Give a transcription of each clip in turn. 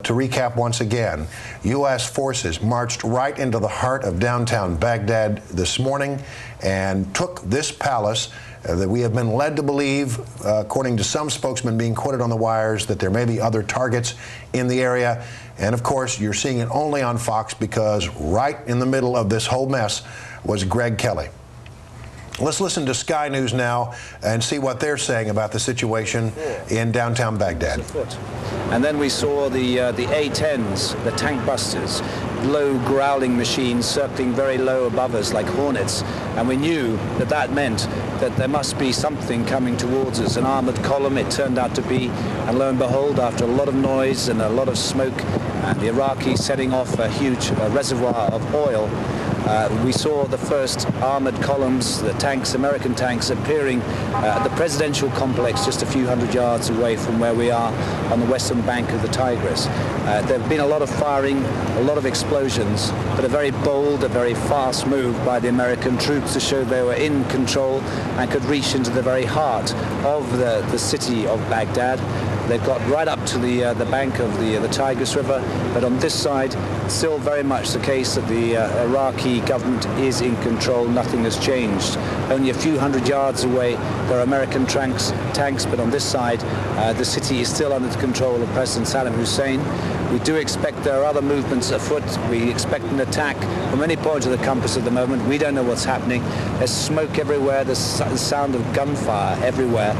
To recap once again, U.S. forces marched right into the heart of downtown Baghdad this morning and took this palace that we have been led to believe, according to some spokesmen being quoted on the wires, that there may be other targets in the area. And of course, you're seeing it only on Fox because right in the middle of this whole mess was Greg Kelly. Let's listen to Sky News now and see what they're saying about the situation in downtown Baghdad. And then we saw the A-10s, the tank busters, low growling machines circling very low above us like hornets. And we knew that that meant that there must be something coming towards us, an armored column it turned out to be. And lo and behold, after a lot of noise and a lot of smoke, and the Iraqis setting off a huge reservoir of oil, we saw the first armored columns, the tanks, American tanks, appearing at the presidential complex just a few hundred yards away from where we are on the western bank of the Tigris. There have been a lot of firing, a lot of explosions, but a very bold, a very fast move by the American troops to show they were in control and could reach into the very heart of the city of Baghdad. They've got right up to the bank of the Tigris River, but on this side, still very much the case that the Iraqi government is in control. Nothing has changed. Only a few hundred yards away, there are American tanks, but on this side, the city is still under the control of President Saddam Hussein. We do expect there are other movements afoot. We expect an attack from any point of the compass at the moment. We don't know what's happening. There's smoke everywhere. There's the sound of gunfire everywhere.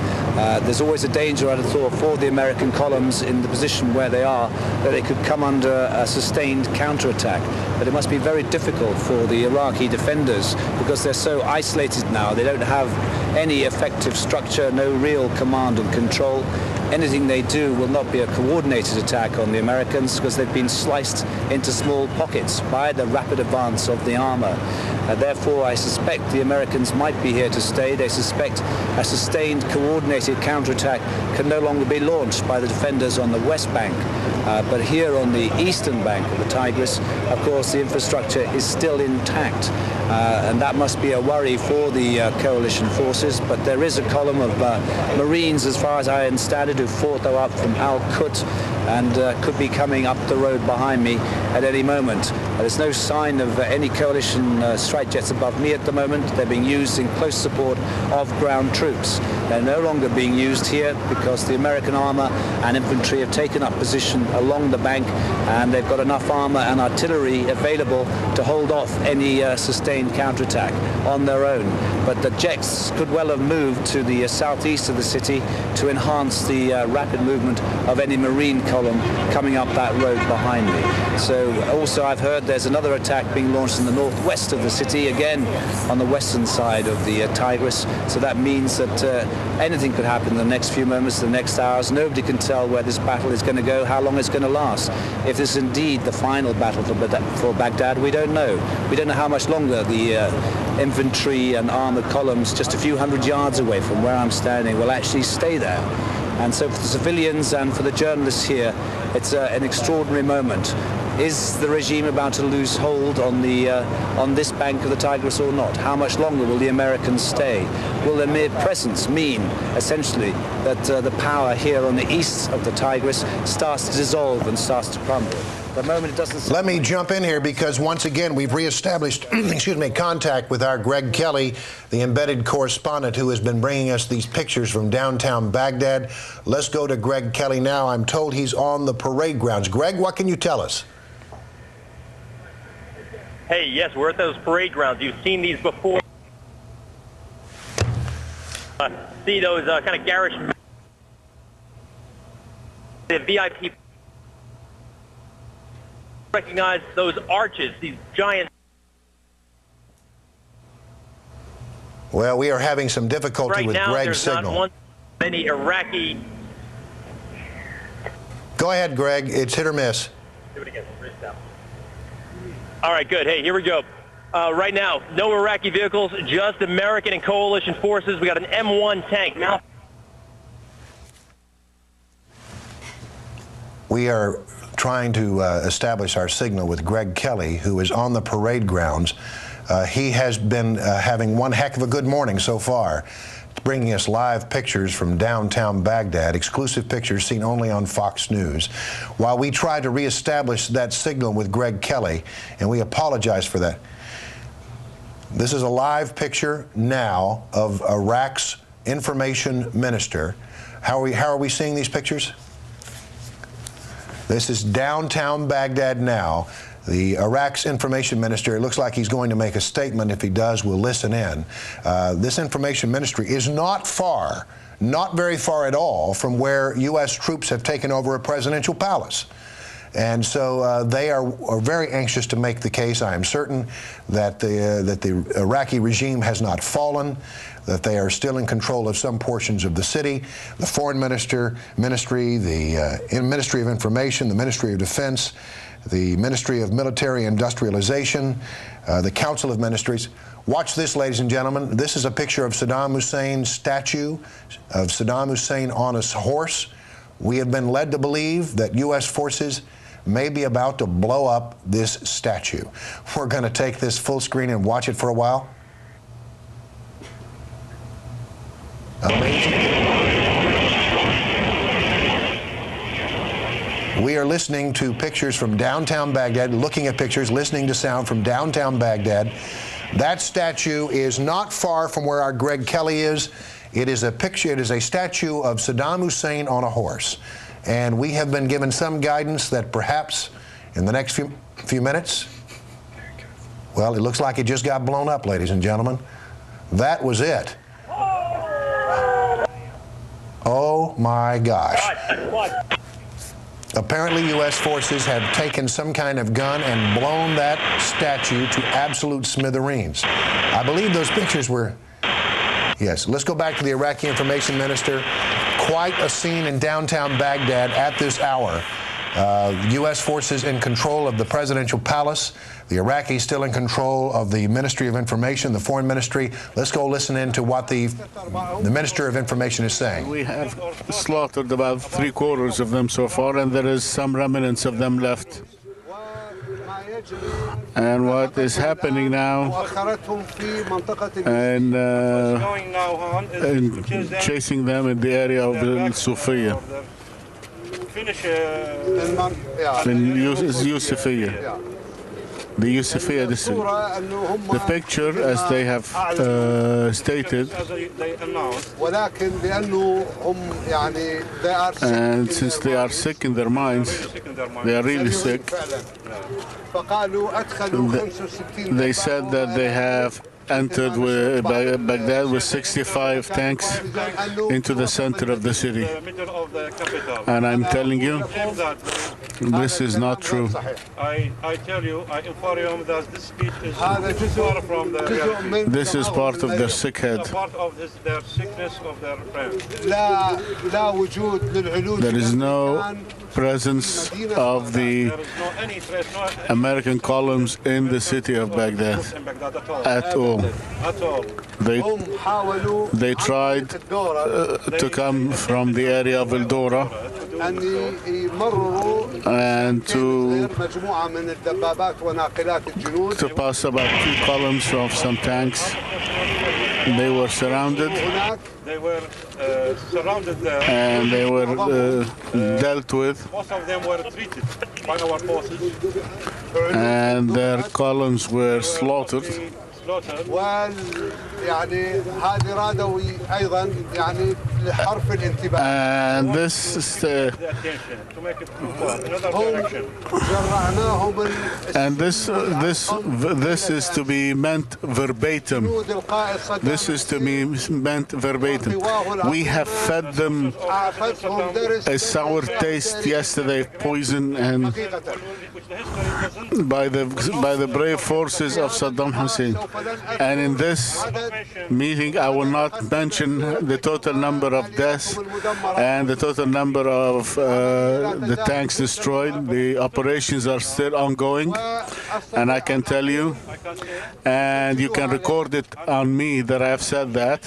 There's always a danger, I'd have thought, for the American columns in the position where they are, that they could come under a sustained counterattack. But it must be very difficult for the Iraqi defenders because they're so isolated now. They don't have any effective structure, no real command and control. Anything they do will not be a coordinated attack on the Americans because they've been sliced into small pockets by the rapid advance of the armor. Therefore, I suspect the Americans might be here to stay. They suspect a sustained, coordinated counterattack can no longer be launched by the defenders on the west bank. But here on the eastern bank of the Tigris, of course, the infrastructure is still intact. And that must be a worry for the coalition forces. But there is a column of Marines, as far as I understand it, who fought up from Al-Qut and could be coming up the road behind me at any moment. There's no sign of any coalition strike jets above me at the moment. They're being used in close support of ground troops. They're no longer being used here because the American armor and infantry have taken up position along the bank, and they've got enough armor and artillery available to hold off any sustained counterattack on their own. But the jets could well have moved to the southeast of the city to enhance the rapid movement of any Marine column coming up that road behind me. So also I've heard there's another attack being launched in the northwest of the city, again on the western side of the Tigris. So that means that anything could happen in the next few moments, the next hours. Nobody can tell where this battle is going to go, how long it's going to last. If this is indeed the final battle for Baghdad, we don't know. We don't know how much longer the infantry and armored columns just a few hundred yards away from where I'm standing will actually stay there. And so for the civilians and for the journalists here, it's an extraordinary moment. Is the regime about to lose hold on this bank of the Tigris or not? How much longer will the Americans stay? Will their mere presence mean, essentially, that the power here on the east of the Tigris starts to dissolve and starts to crumble? The moment it doesn't. Let me jump in here because once again we've reestablished contact with our Greg Kelly, the embedded correspondent who has been bringing us these pictures from downtown Baghdad. Let's go to Greg Kelly now. I'm told he's on the parade grounds. Greg, what can you tell us? Hey, yes, we're at those parade grounds. You've seen these before. See those kind of garish, the VIP. Recognize those arches, these giant. Well, we are having some difficulty with Greg's signal. Right now, there's not any Iraqi. Go ahead, Greg. It's hit or miss. Do it again. All right, good. Hey, here we go. Right now, no Iraqi vehicles, just American and coalition forces. We got an M1 tank now. We are trying to establish our signal with Greg Kelly, who is on the parade grounds. He has been having one heck of a good morning so far. bringing us live pictures from downtown Baghdad, exclusive pictures seen only on Fox News, while we try to reestablish that signal with Greg Kelly, and we apologize for that. This is a live picture now of Iraq's information minister. How are we seeing these pictures? This is downtown Baghdad now. The Iraq's information minister, it looks like he's going to make a statement. If he does, we'll listen in. This information ministry is not far, not very far at all, from where U.S. troops have taken over a presidential palace. And so they are very anxious to make the case. I am certain that the Iraqi regime has not fallen, that they are still in control of some portions of the city. The Foreign Ministry, the Ministry of Information, the Ministry of Defense, the Ministry of Military Industrialization, the Council of Ministries. Watch this, ladies and gentlemen. This is a picture of Saddam Hussein's statue, of Saddam Hussein on a horse. We have been led to believe that U.S. forces may be about to blow up this statue. We're going to take this full screen and watch it for a while. Amazing. We are listening to pictures from downtown Baghdad, looking at pictures, listening to sound from downtown Baghdad. That statue is not far from where our Greg Kelly is. It is a picture, it is a statue of Saddam Hussein on a horse. And we have been given some guidance that perhaps in the next few minutes, well, it looks like it just got blown up, ladies and gentlemen. That was it. Oh my gosh. Apparently U.S. forces have taken some kind of gun and blown that statue to absolute smithereens. I believe those pictures were, yes, let's go back to the Iraqi information minister. Quite a scene in downtown Baghdad at this hour. U.S. forces in control of the presidential palace. The Iraqis still in control of the Ministry of Information, the Foreign Ministry. Let's go listen in to what the Minister of Information is saying. We have slaughtered about 3/4 of them so far, and there is some remnants of them left. And what is happening now, and chasing them in the area of Sofia, in Yusufia, the Yusufia district. The picture, as they have stated, and since they are sick in their minds, they are really sick, they said that they have entered Baghdad with 65 tanks into the center of the city. And I'm telling you, this is not true. I tell you, I inform you that this speech is far from the reality. This is part of their sick head. Part of their sickness of their friends. There is no presence of the American columns in the city of Baghdad at all. They tried to come from the area of El Dora and to pass about 2 columns of some tanks. They were surrounded. They were surrounded there. And they were dealt with. Most of them were treated by our forces. And their columns were slaughtered. And this is this is to be meant verbatim. This is to be meant verbatim. We have fed them a sour taste yesterday, poison, and by the brave forces of Saddam Hussein. And in this meeting, I will not mention the total number of deaths and the total number of the tanks destroyed. The operations are still ongoing, and I can tell you, and you can record it on me that I have said that,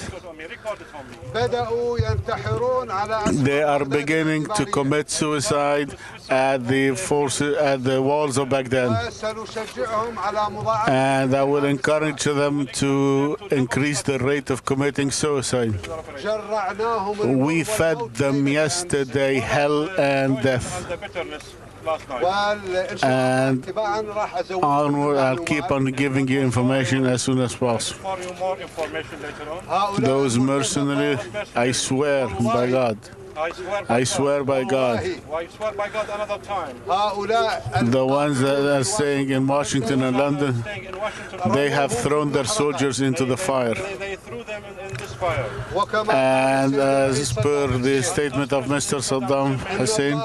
They are beginning to commit suicide at the walls of Baghdad. And I will encourage them to increase the rate of committing suicide. We fed them yesterday hell and death. And onward, I'll keep on giving you information as soon as possible. Those mercenaries, I swear by God. I swear by God. I swear by God another time. The ones that are staying in Washington and London, they have thrown their soldiers into the fire. They threw them in this fire. And as per the statement of Mr. Saddam Hussein,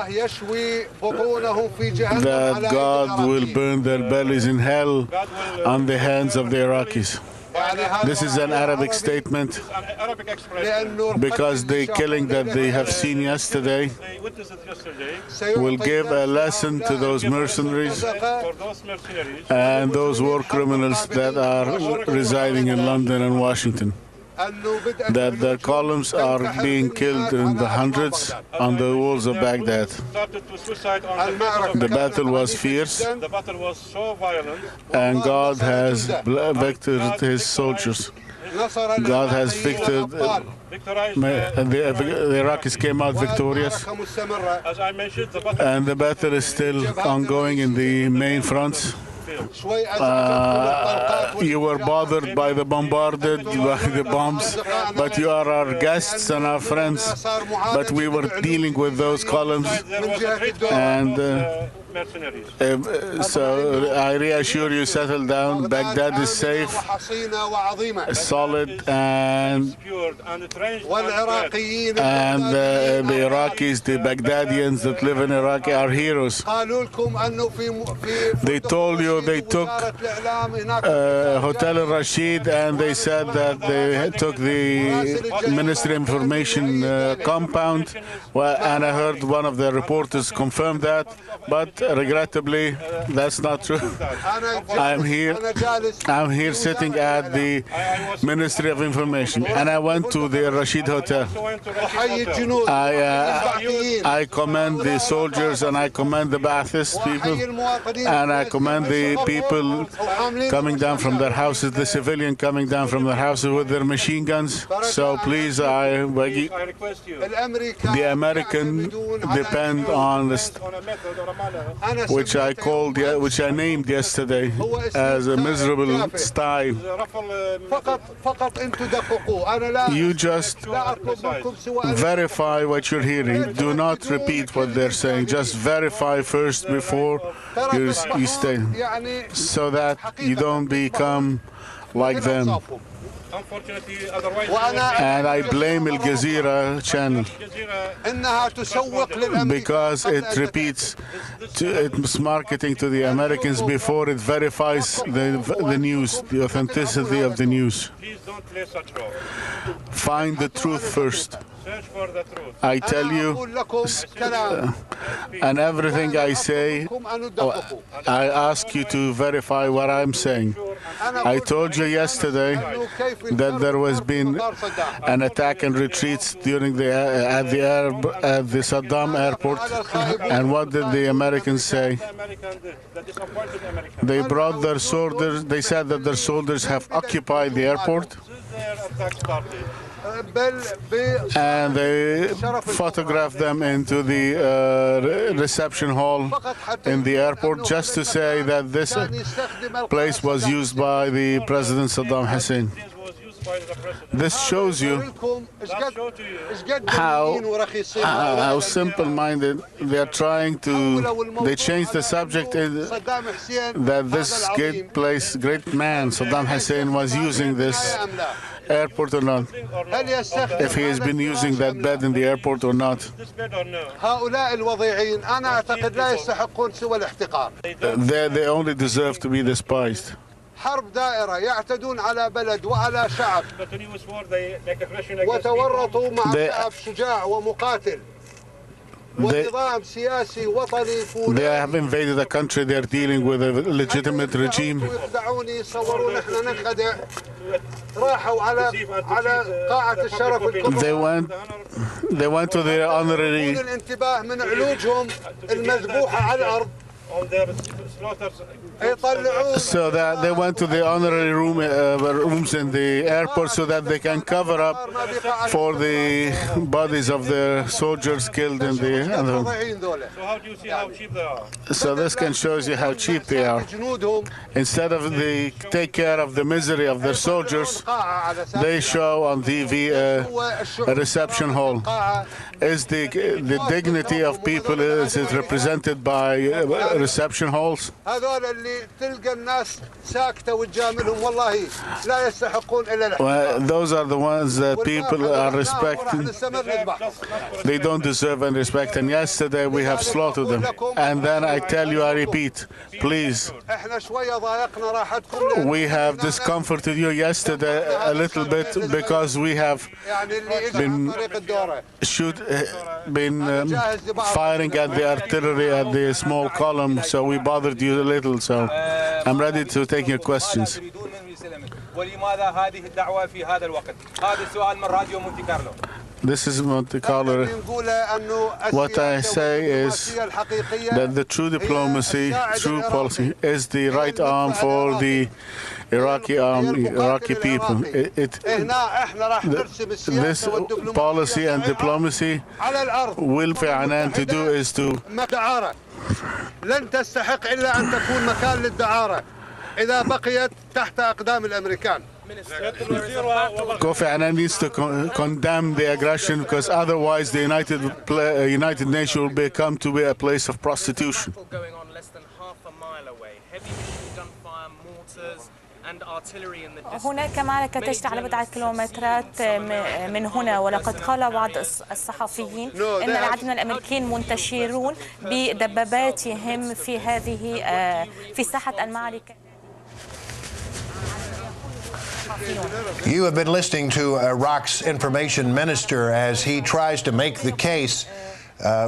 that God will burn their bellies in hell on the hands of the Iraqis. This is an Arabic statement because the killing that they have seen yesterday will give a lesson to those mercenaries and those war criminals that are residing in London and Washington, that their columns are being killed in the hundreds on the walls of Baghdad. The battle was fierce, The battle was so violent. and God has victored his soldiers. God has victored. The Iraqis came out victorious, As I mentioned, the battle and the battle is still ongoing in the main fronts. You were bothered by the bombarded, by the bombs, but you are our guests and our friends. But we were dealing with those columns, and mercenaries. so I reassure you, settle down. Baghdad is safe, solid, and the Iraqis, the Baghdadians that live in Iraq are heroes. They told you they took Hotel Al-Rashid, and they said that they took the Ministry of Information compound, and I heard one of the reporters confirm that, but regrettably, that's not true. I'm here sitting at the Ministry of Information, and I went to the Rashid Hotel. I commend the soldiers, and I commend the Ba'athist people, and I commend the people coming down from their houses, the civilian coming down from their houses with their machine guns. So please, I beg you, request you. the American depend on this, which I named yesterday as a miserable sty. You just verify what you're hearing. Do not repeat what they're saying. Just verify first before you stay, so that you don't become like them. Unfortunately, otherwise, And I blame Al Jazeera channel because it repeats its marketing to the Americans before it verifies the news, the authenticity of the news. please don't play such role. Find the truth first. Search for the truth. I tell you, and everything I say, I ask you to verify what I'm saying. I told you yesterday that there was been an attack and retreats during at the Saddam airport, and what did the Americans say? They brought their soldiers. They said that their soldiers have occupied the airport, and they photographed them into the reception hall in the airport just to say that this place was used by the President Saddam Hussein. This shows you how simple-minded they are trying to. They changed the subject that this great man, Saddam Hussein, was using this airport or not, if he has been using that bed in the airport or not. They only deserve to be despised. حرب دائرة يعتدون على بلد وعلى شعب وتورطوا مع شعب شجاع ومقاتل. ونظام سياسي وطني They have invaded a country. They're dealing with a legitimate regime. يخدعوني يصورون احنا ننخدع راحوا على قاعة الشرف الكبرى. They went to the honorary. الانتباه من علوجهم المذبوحة على الأرض. So that they went to the honorary rooms in the airport so that they can cover up for the bodies of the soldiers killed in the. So how do you see how cheap they are? So this can show you how cheap they are. Instead of they take care of the misery of their soldiers, they show on TV a reception hall. Is the dignity of people is it represented by reception halls? Well, those are the ones that people are respecting. They don't deserve any respect. And yesterday we have slaughtered them. And then I tell you, I repeat, please, we have discomforted you yesterday a little bit because we have been firing at the artillery at the small column, so we bothered you a little. So I'm ready to take your questions. This is Monte Carlo. What I say is that the true diplomacy, true policy, is the right arm for the Iraqi army, Iraqi people. This policy and diplomacy will Annan to do is to. لن تستحق إلا أن تكون مكان للدعارة إذا بقيت تحت أقدام الأمريكان. Kofi Annan needs to condemn the aggression because otherwise the United Nations will become to be a place of prostitution. Going on less than half a mile away. Heavy machine gunfire, mortars. هناك معركة تشتعل على بضعة كيلومترات من هنا، ولقد قال بعض الصحفيين أن العديد من الأمريكيين منتشرون بدباباتهم في في ساحة المعركة. You have been listening to Iraq's information minister as he tries to make the case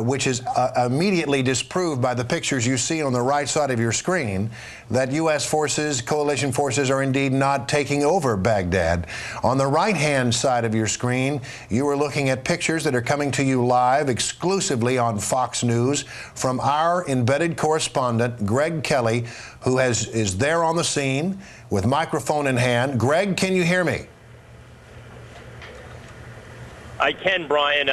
which is immediately disproved by the pictures you see on the right side of your screen, that U.S. forces, coalition forces, are indeed not taking over Baghdad. On the right-hand side of your screen, you are looking at pictures that are coming to you live exclusively on Fox News from our embedded correspondent, Greg Kelly, who is there on the scene with microphone in hand. Greg, can you hear me? I can, Brian.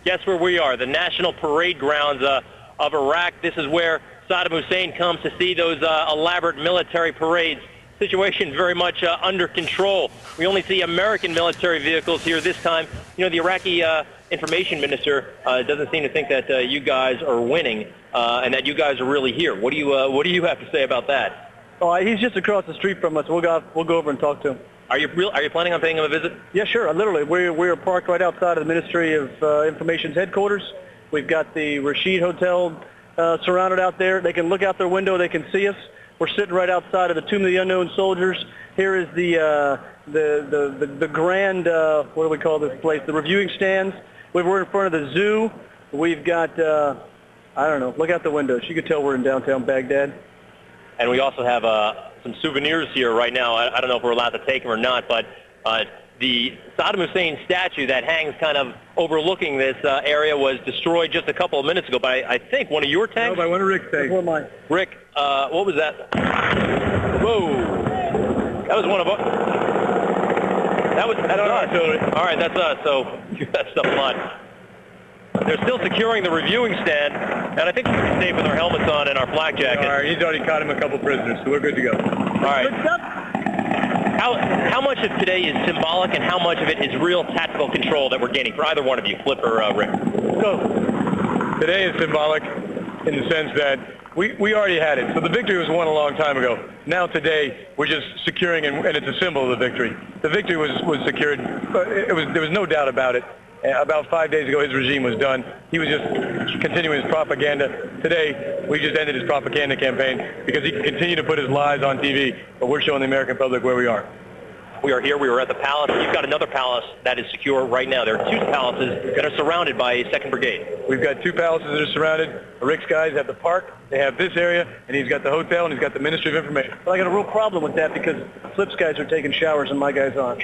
Guess where we are? The National Parade Grounds of Iraq. This is where Saddam Hussein comes to see those elaborate military parades. Situation very much under control. We only see American military vehicles here this time. You know, the Iraqi information minister doesn't seem to think that you guys are winning and that you guys are really here. What do you have to say about that? Oh, he's just across the street from us. We'll go over and talk to him. Are you planning on paying him a visit? Yeah, sure. Literally, we're parked right outside of the Ministry of Information's headquarters. We've got the Rashid Hotel surrounded out there. They can look out their window. They can see us. We're sitting right outside of the Tomb of the Unknown Soldiers. Here is the grand what do we call this place? The reviewing stands. We're in front of the zoo. We've got I don't know. Look out the windows. You can tell we're in downtown Baghdad. And we also have some souvenirs here right now. I don't know if we're allowed to take them or not, but the Saddam Hussein statue that hangs kind of overlooking this area was destroyed just a couple of minutes ago by, I think, one of your tanks? No, by one of Rick's tanks. One of mine. Rick, what was that? Whoa. That was one of us. That's artillery. All right, that's us, so you got stuff a lot. They're still securing the reviewing stand, and I think we're pretty safe with our helmets on and our flak jackets. All right, he's already caught him a couple prisoners, so we're good to go. All right. How much of today is symbolic and how much of it is real tactical control that we're gaining for either one of you, Flip or Rick? So, today is symbolic in the sense that we already had it. So the victory was won a long time ago. Now today, we're just securing, and it's a symbol of the victory. The victory was secured. There was no doubt about it. About 5 days ago, his regime was done. He was just continuing his propaganda. Today, we just ended his propaganda campaign because he can continue to put his lies on TV, but we're showing the American public where we are. We are here. We were at the palace. You've got another palace that is secure right now. There are two palaces that are surrounded by 2nd Brigade. We've got two palaces that are surrounded. Rick's guys have the park. They have this area, and he's got the hotel, and he's got the Ministry of Information. But I got a real problem with that because Flip's guys are taking showers and my guys aren't.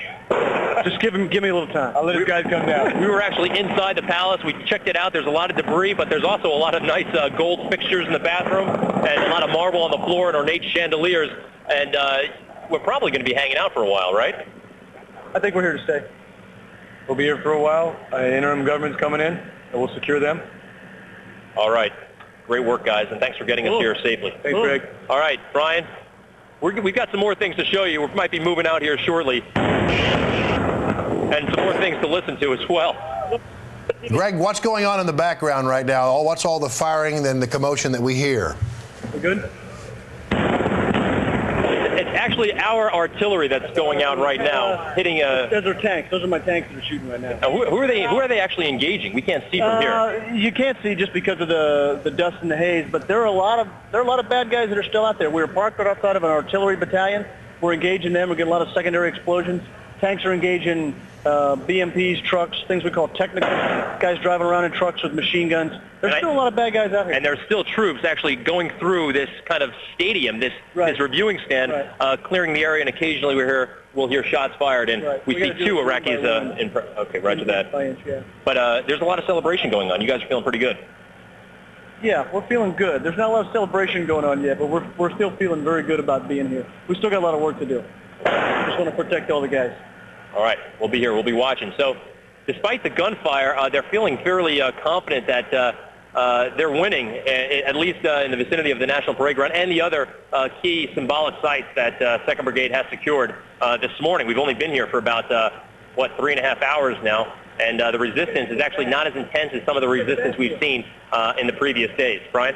Just give me a little time. I'll let his guys come down. We were actually inside the palace. We checked it out. There's a lot of debris, but there's also a lot of nice gold fixtures in the bathroom and a lot of marble on the floor and ornate chandeliers. And we're probably going to be hanging out for a while, right? I think we're here to stay. We'll be here for a while. Interim government's coming in, and we'll secure them. All right. Great work, guys, and thanks for getting us here safely. Thanks, Greg. All right, Brian, we've got some more things to show you. We might be moving out here shortly. And some more things to listen to as well. Greg, what's going on in the background right now? What's all the firing and the commotion that we hear? We good? It's actually our artillery that's going out right now, hitting a... Those are tanks. Those are my tanks that are shooting right now. Who are they actually engaging? We can't see from here. You can't see just because of the dust and the haze, but there are a lot of bad guys that are still out there. We were parked right outside of an artillery battalion. We're engaging them. We're getting a lot of secondary explosions. Tanks are engaging BMPs, trucks, things we call technical, guys driving around in trucks with machine guns. There's still a lot of bad guys out here. And there's still troops actually going through this kind of stadium, this reviewing stand, clearing the area, and occasionally we'll hear shots fired, and we see two Iraqis okay, roger that. But there's a lot of celebration going on. You guys are feeling pretty good. Yeah, we're feeling good. There's not a lot of celebration going on yet, but we're still feeling very good about being here. We still got a lot of work to do. Just want to protect all the guys. All right, we'll be here. We'll be watching. So despite the gunfire, they're feeling fairly confident that they're winning, at least in the vicinity of the National Parade Ground and the other key symbolic sites that 2nd Brigade has secured this morning. We've only been here for about, 3.5 hours now, and the resistance is actually not as intense as some of the resistance we've seen in the previous days. Brian?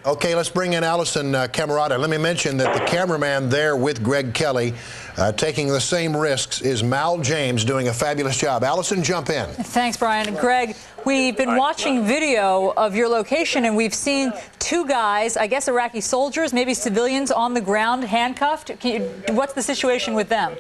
Okay, let's bring in Allison Camerata. Let me mention that the cameraman there with Greg Kelly taking the same risks is Mal James, doing a fabulous job. Allison, jump in. Thanks, Brian. Greg, we've been watching video of your location, and we've seen two guys, I guess Iraqi soldiers, maybe civilians, on the ground, handcuffed. What's the situation with them?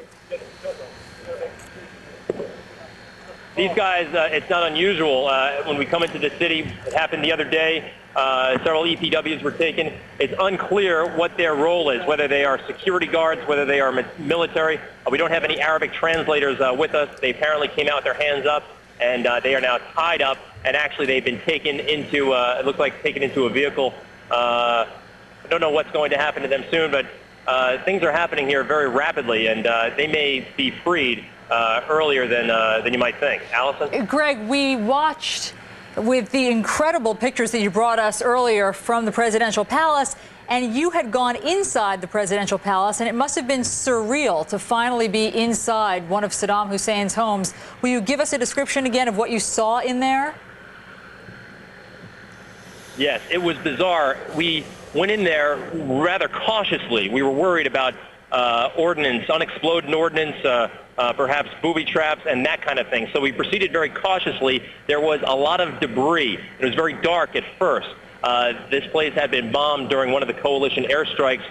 These guys, it's not unusual. When we come into the city, it happened the other day. Several EPWs were taken. It's unclear what their role is, whether they are security guards, whether they are military. We don't have any Arabic translators with us. They apparently came out with their hands up, and they are now tied up, and actually they've been taken into, it looks like taken into a vehicle. I don't know what's going to happen to them soon, but things are happening here very rapidly, and they may be freed earlier than you might think. Allison? Greg, we watched with the incredible pictures that you brought us earlier from the presidential palace, and you had gone inside the presidential palace, and it must have been surreal to finally be inside one of Saddam Hussein's homes. Will you give us a description again of what you saw in there? Yes, it was bizarre. We went in there rather cautiously. We were worried about ordnance, unexploded ordnance, perhaps booby traps and that kind of thing. So we proceeded very cautiously. There was a lot of debris. It was very dark at first. This place had been bombed during one of the coalition airstrikes.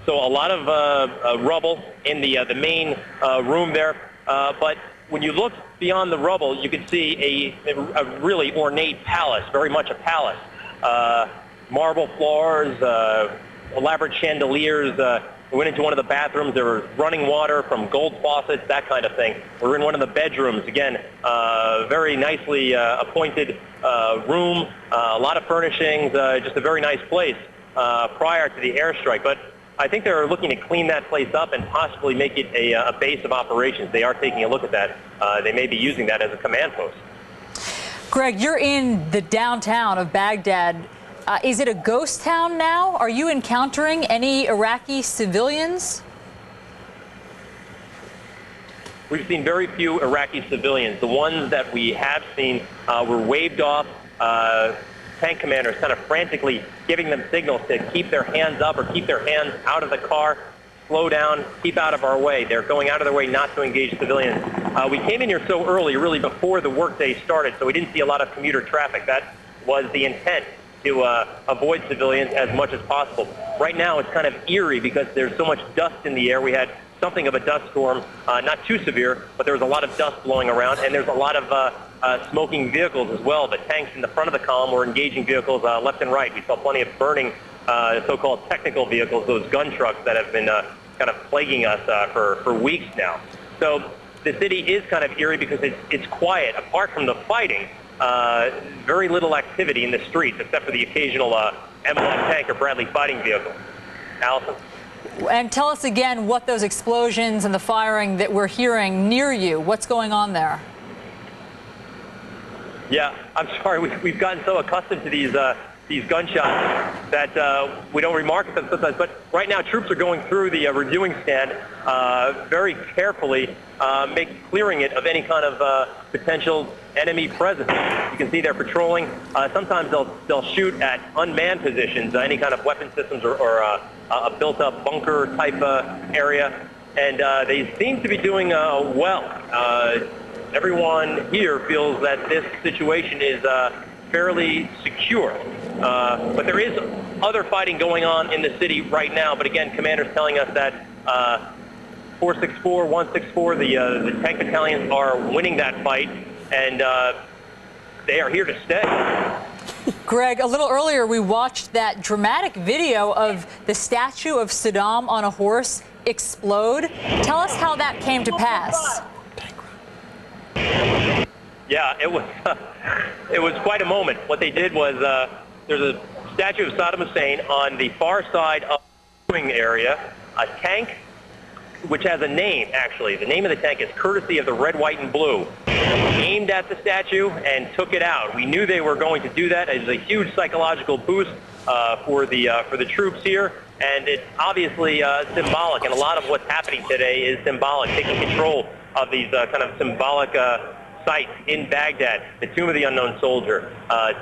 So a lot of rubble in the main room there. But when you look beyond the rubble, you could see a really ornate palace, very much a palace. Marble floors, elaborate chandeliers. We went into one of the bathrooms. There was running water from gold faucets, that kind of thing. We were in one of the bedrooms. Again, very nicely appointed room, a lot of furnishings, just a very nice place prior to the airstrike. But I think they're looking to clean that place up and possibly make it a base of operations. They are taking a look at that. They may be using that as a command post. Greg, you're in the downtown of Baghdad. Is it a ghost town now? Are you encountering any Iraqi civilians? We've seen very few Iraqi civilians. The ones that we have seen were waved off. Tank commanders kind of frantically giving them signals to keep their hands up or keep their hands out of the car, slow down, keep out of our way. They're going out of their way not to engage civilians. We came in here so early, really before the workday started, so we didn't see a lot of commuter traffic. That was the intent, to avoid civilians as much as possible. Right now it's kind of eerie because there's so much dust in the air. We had something of a dust storm, not too severe, but there was a lot of dust blowing around, and there's a lot of smoking vehicles as well. The tanks in the front of the column were engaging vehicles left and right. We saw plenty of burning so-called technical vehicles, those gun trucks that have been kind of plaguing us for weeks now. So the city is kind of eerie because it's quiet. Apart from the fighting, very little activity in the streets except for the occasional M1 tank or Bradley fighting vehicle. Allison? And tell us again what those explosions and the firing that we're hearing near you, what's going on there? Yeah, I'm sorry. We've gotten so accustomed to these gunshots that we don't remark at them sometimes. But right now, troops are going through the reviewing stand very carefully, clearing it of any kind of potential enemy presence. You can see they're patrolling. Sometimes they'll shoot at unmanned positions, any kind of weapon systems or a built-up bunker type area, and they seem to be doing well. Everyone here feels that this situation is fairly secure. But there is other fighting going on in the city right now. But again, commanders telling us that 464, 164, the tank battalions are winning that fight, and they are here to stay. Greg, a little earlier we watched that dramatic video of the statue of Saddam on a horse explode. Tell us how that came to pass. Yeah, it was quite a moment. What they did was there's a statue of Saddam Hussein on the far side of the viewing area, a tank which has a name, actually. The name of the tank is courtesy of the red, white, and blue. Aimed at the statue and took it out. We knew they were going to do that. It was a huge psychological boost for the troops here, and it's obviously symbolic. And a lot of what's happening today is symbolic, taking control of these kind of symbolic sites in Baghdad, the Tomb of the Unknown Soldier,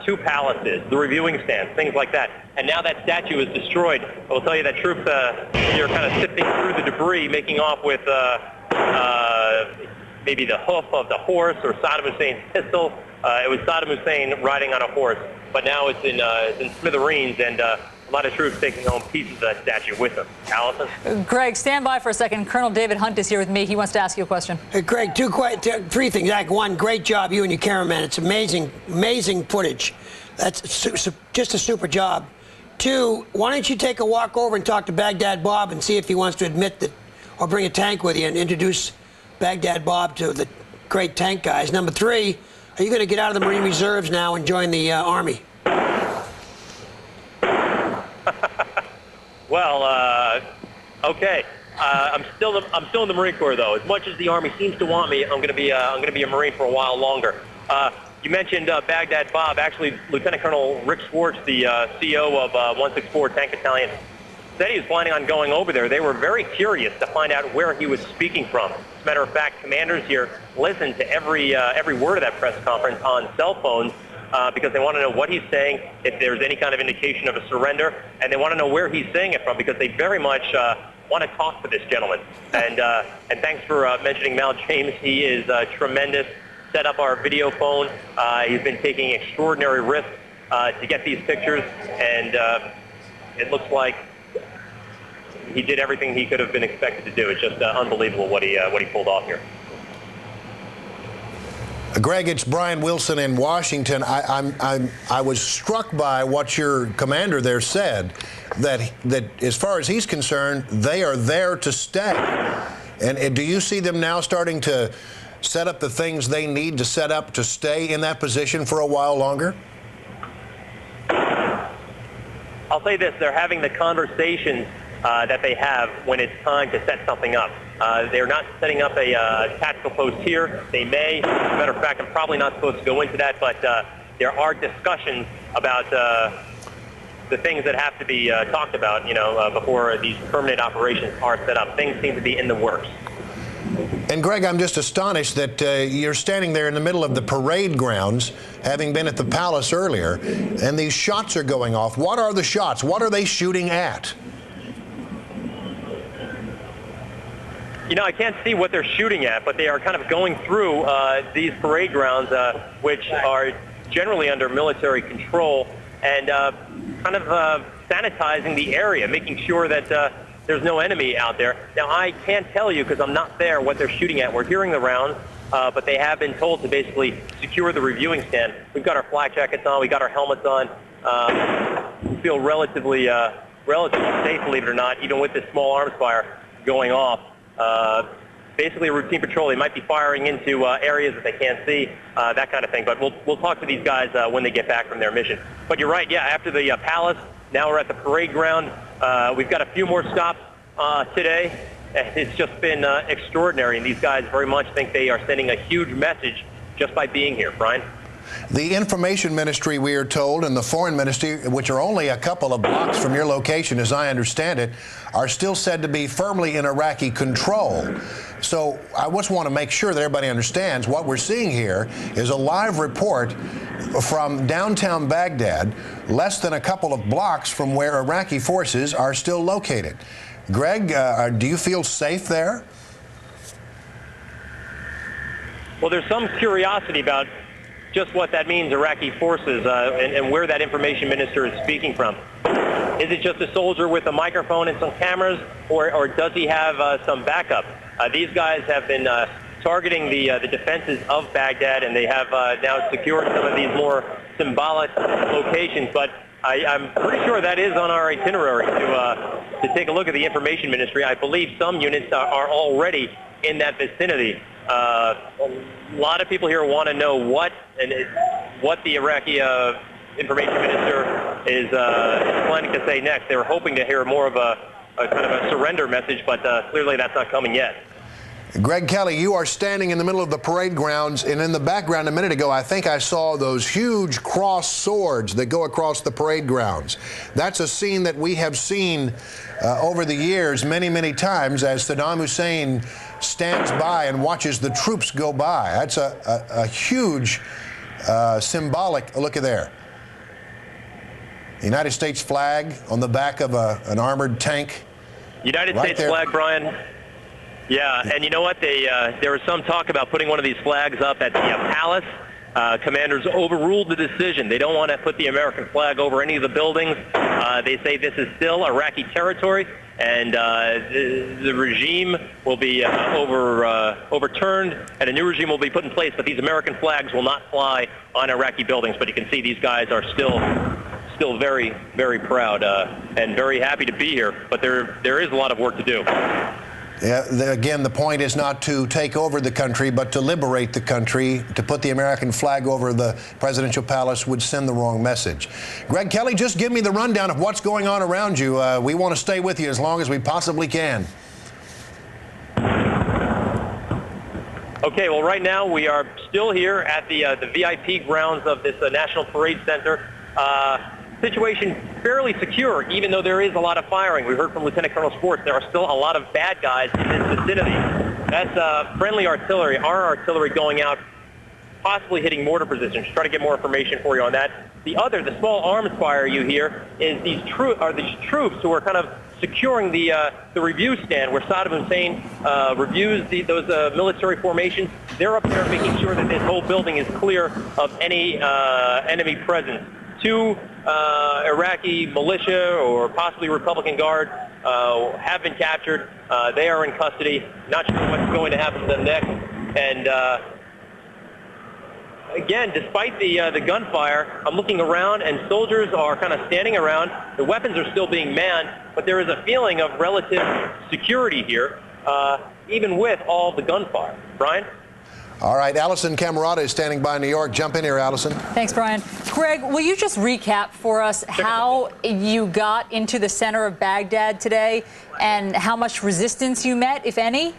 two palaces, the reviewing stand, things like that. And now that statue is destroyed. I will tell you that troops here are kind of sifting through the debris, making off with maybe the hoof of the horse or Saddam Hussein's pistol. It was Saddam Hussein riding on a horse, but now it's in smithereens, and a lot of troops taking home pieces of that statue with them. Allison? Greg, stand by for a second. Colonel David Hunt is here with me. He wants to ask you a question. Hey, Greg, three things. One, great job, you and your cameraman. It's amazing footage. That's just a super job. Two, why don't you take a walk over and talk to Baghdad Bob and see if he wants to admit that, or bring a tank with you and introduce Baghdad Bob to the great tank guys. Number three, are you going to get out of the Marine Reserves now and join the Army? Well, okay. I'm still in the Marine Corps, though. As much as the Army seems to want me, I'm going to be a Marine for a while longer. You mentioned Baghdad Bob. Actually, Lieutenant Colonel Rick Schwartz, the CO of 164 Tank Battalion, said he was planning on going over there. They were very curious to find out where he was speaking from. As a matter of fact, commanders here listened to every word of that press conference on cell phones because they want to know what he's saying, if there's any kind of indication of a surrender, and they want to know where he's saying it from because they very much want to talk to this gentleman. And thanks for mentioning Mal James. He is tremendous. Set up our video phone. He's been taking extraordinary risks to get these pictures, and it looks like he did everything he could have been expected to do. It's just unbelievable what he pulled off here. Greg, it's Brian Wilson in Washington. I was struck by what your commander there said, that as far as he's concerned, they are there to stay. And do you see them now starting to set up the things they need to set up to stay in that position for a while longer? I'll say this, they're having the conversations that they have when it's time to set something up. They're not setting up a tactical post here. They may. As a matter of fact, I'm probably not supposed to go into that, but there are discussions about the things that have to be talked about, before these permanent operations are set up. Things seem to be in the works. And Greg, I'm just astonished that you're standing there in the middle of the parade grounds, having been at the palace earlier, and these shots are going off. What are the shots? What are they shooting at? I can't see what they're shooting at, but they are kind of going through these parade grounds, which are generally under military control, and kind of sanitizing the area, making sure that there's no enemy out there. Now, I can't tell you, because I'm not there, what they're shooting at. We're hearing the rounds, but they have been told to basically secure the reviewing stand. We've got our flak jackets on. We got our helmets on. We feel relatively safe, believe it or not, even with this small arms fire going off. Basically a routine patrol. They might be firing into areas that they can't see, that kind of thing. But we'll talk to these guys when they get back from their mission. But you're right, yeah, after the palace, now we're at the parade ground. We've got a few more stops today. It's just been extraordinary, and these guys very much think they are sending a huge message just by being here. Brian? The Information Ministry, we are told, and the Foreign Ministry, which are only a couple of blocks from your location, as I understand it, are still said to be firmly in Iraqi control. So I just want to make sure that everybody understands what we're seeing here is a live report from downtown Baghdad, less than a couple of blocks from where Iraqi forces are still located. Greg, do you feel safe there? Well, there's some curiosity about just what that means, Iraqi forces, and where that information minister is speaking from. Is it just a soldier with a microphone and some cameras, or does he have some backup? These guys have been targeting the defenses of Baghdad, and they have now secured some of these more symbolic locations. But I'm pretty sure that is on our itinerary to take a look at the information ministry. I believe some units are already in that vicinity. A lot of people here want to know what the Iraqi information minister is planning to say next. They're hoping to hear more of a kind of a surrender message, but clearly that's not coming yet. Greg Kelly, you are standing in the middle of the parade grounds, and in the background a minute ago, I think I saw those huge cross swords that go across the parade grounds. That's a scene that we have seen over the years many, many times as Saddam Hussein stands by and watches the troops go by. That's a huge symbolic, look at there. The United States flag on the back of an armored tank. United right States there. flag, Brian. Yeah, and you know what? There was some talk about putting one of these flags up at the palace. Commanders overruled the decision. They don't want to put the American flag over any of the buildings. They say this is still Iraqi territory, and the regime will be overturned, and a new regime will be put in place, but these American flags will not fly on Iraqi buildings. But you can see these guys are still very, very proud and very happy to be here, but there is a lot of work to do. Yeah, again, the point is not to take over the country, but to liberate the country. To put the American flag over the presidential palace would send the wrong message. Greg Kelly, just give me the rundown of what's going on around you. We want to stay with you as long as we possibly can. Okay, well, right now we are still here at the VIP grounds of this National Parade Center. Situation fairly secure, even though there is a lot of firing. We heard from Lieutenant Colonel Sports there are still a lot of bad guys in this vicinity. That's friendly artillery, our artillery going out, possibly hitting mortar positions. Try to get more information for you on that. The small arms fire you hear is these troops who are kind of securing the review stand where Saddam Hussein reviews those military formations. They're up there making sure that this whole building is clear of any enemy presence. 2 Iraqi militia or possibly Republican Guard have been captured. They are in custody. Not sure what's going to happen to them next. And again, despite the gunfire, I'm looking around and soldiers are kind of standing around. The weapons are still being manned, but there is a feeling of relative security here, even with all the gunfire. Brian? All right, Allison Camerata is standing by in New York. Jump in here, Allison. Thanks, Brian. Greg, will you just recap for us how you got into the center of Baghdad today and how much resistance you met, if any?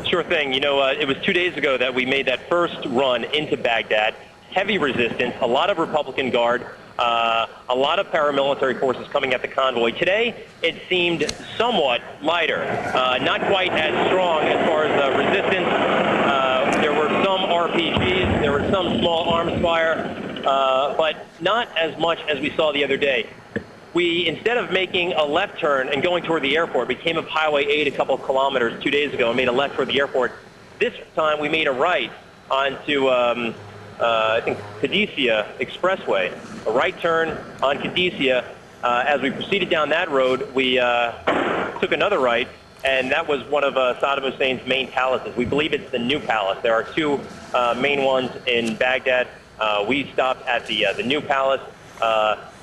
Sure thing. You know, it was 2 days ago that we made that first run into Baghdad. Heavy resistance, a lot of Republican Guard, a lot of paramilitary forces coming at the convoy. Today, it seemed somewhat lighter, not quite as strong as far as resistance. There were some RPGs, there were some small arms fire, but not as much as we saw the other day. We, instead of making a left turn and going toward the airport, we came up Highway 8 a couple of kilometers 2 days ago and made a left toward the airport. This time, we made a right onto I think Qadisiyah Expressway, a right turn on Qadisiyah. As we proceeded down that road, we took another right, and that was one of Saddam Hussein's main palaces. We believe it's the New Palace. There are two main ones in Baghdad. We stopped at the New Palace.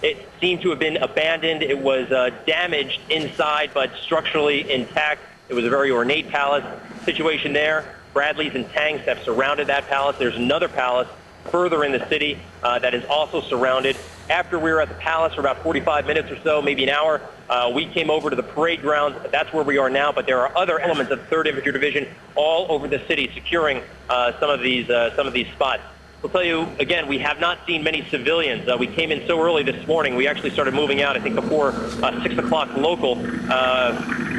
It seemed to have been abandoned. It was damaged inside, but structurally intact. It was a very ornate palace. Situation there, Bradleys and tanks have surrounded that palace. There's another palace further in the city that is also surrounded. After we were at the palace for about 45 minutes or so, maybe an hour, we came over to the parade grounds. That's where we are now, but there are other elements of the 3rd Infantry Division all over the city securing some of these spots. I'll tell you, again, we have not seen many civilians. We came in so early this morning, we actually started moving out, I think, before 6 o'clock local.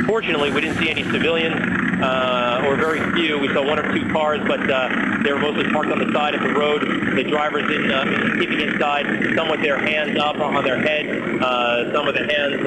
Fortunately, we didn't see any civilians, or very few. We saw 1 or 2 cars, but they were mostly parked on the side of the road. The drivers keeping inside, some with their hands up on their head, some with their hands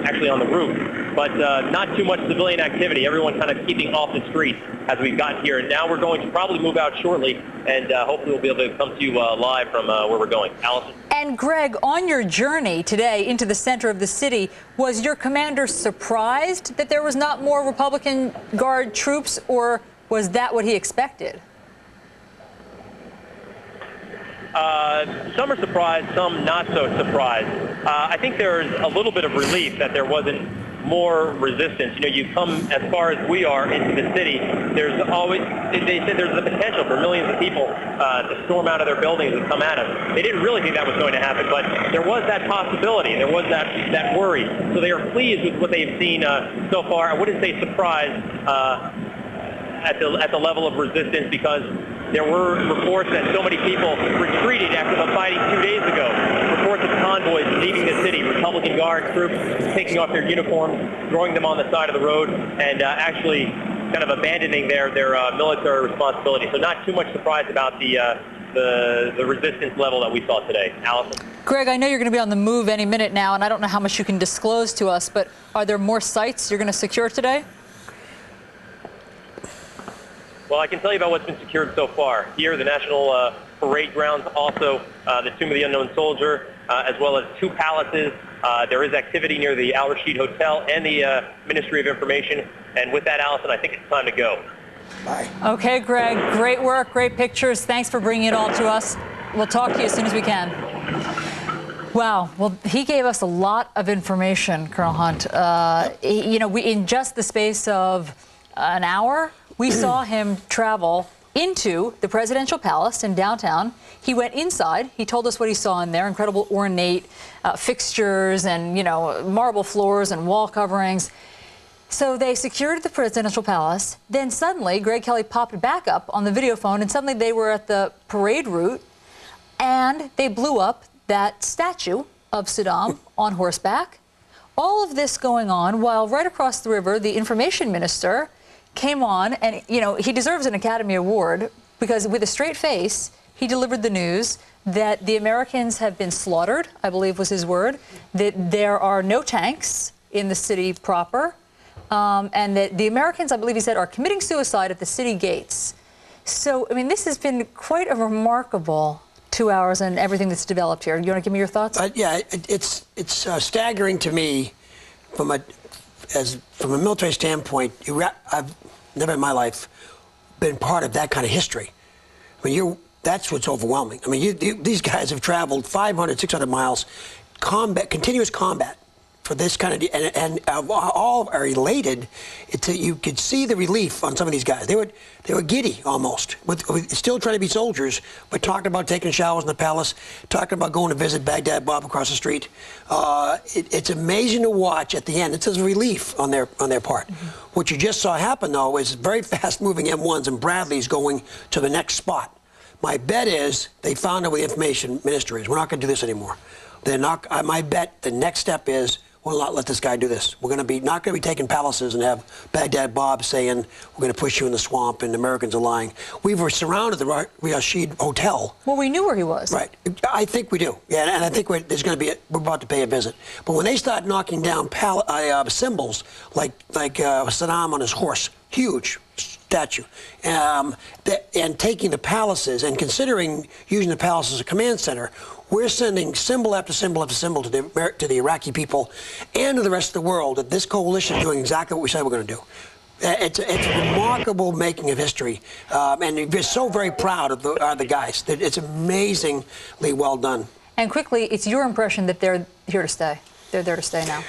actually on the roof. But not too much civilian activity. Everyone kind of keeping off the streets as we've gotten here. And now we're going to probably move out shortly, and hopefully we'll be able to come to you live from where we're going. Allison? And Greg, on your journey today into the center of the city, was your commander surprised that there was not more Republican Guard troops, or was that what he expected? Some are surprised, some not so surprised. I think there's a little bit of relief that there wasn't more resistance. You know, you come as far as we are into the city, there's always, they said there's the potential for millions of people to storm out of their buildings and come at us. They didn't really think that was going to happen, but there was that possibility. There was that worry. So they are pleased with what they've seen so far. I wouldn't say surprised at the level of resistance, because there were reports that so many people retreated after the fighting 2 days ago. Reports of convoys leaving the city, Republican Guard troops taking off their uniforms, throwing them on the side of the road, and actually kind of abandoning their military responsibility. So not too much surprise about the resistance level that we saw today. Allison? Greg, I know you're going to be on the move any minute now, and I don't know how much you can disclose to us, but are there more sites you're going to secure today? Well, I can tell you about what's been secured so far. Here, the National Parade Grounds, also the Tomb of the Unknown Soldier, as well as 2 palaces. There is activity near the Al Rashid Hotel and the Ministry of Information. And with that, Allison, I think it's time to go. Bye. Okay, Greg, great work, great pictures. Thanks for bringing it all to us. We'll talk to you as soon as we can. Wow. Well, he gave us a lot of information, Colonel Hunt. You know, in just the space of an hour, we saw him travel into the presidential palace in downtown. He went inside. He told us what he saw in there: incredible ornate fixtures and, you know, marble floors and wall coverings. So they secured the presidential palace. Then suddenly, Greg Kelly popped back up on the video phone, and suddenly they were at the parade route, and they blew up that statue of Saddam on horseback. All of this going on while right across the river, the information minister came on, and, you know, he deserves an Academy Award, because with a straight face, he delivered the news that the Americans have been slaughtered, I believe was his word, that there are no tanks in the city proper, and that the Americans, I believe he said, are committing suicide at the city gates. So, I mean, this has been quite a remarkable 2 hours and everything that's developed here. You want to give me your thoughts? Yeah, it's staggering to me from a military standpoint. I've never in my life been part of that kind of history. I mean, that's what's overwhelming. I mean, these guys have traveled 500, 600 miles, continuous combat for this kind of, and all are elated. You could see the relief on some of these guys. They were giddy almost, with still trying to be soldiers, but talking about taking showers in the palace, talking about going to visit Baghdad Bob across the street. It's amazing to watch at the end. It's a relief on their part. Mm-hmm. What you just saw happen, though, is very fast-moving M1s and Bradleys going to the next spot. My bet is they found out what the information minister is. We're not going to do this anymore. They're not. My bet the next step is, we'll not let this guy do this. We're going to not going to be taking palaces and have Baghdad Bob saying, we're going to push you in the swamp and the Americans are lying. We were surrounded the Rashid Hotel. Well, we knew where he was. Right. I think we do. Yeah, and I think we're about to pay a visit. But when they start knocking down symbols like Saddam on his horse, huge, statue, and taking the palaces and considering using the palace as a command center. We're sending symbol after symbol after symbol to the Iraqi people and to the rest of the world that this coalition is doing exactly what we said we're going to do. It's a remarkable making of history, and we're so very proud of the guys. It's amazingly well done. And quickly, it's your impression that they're here to stay. They're there to stay now.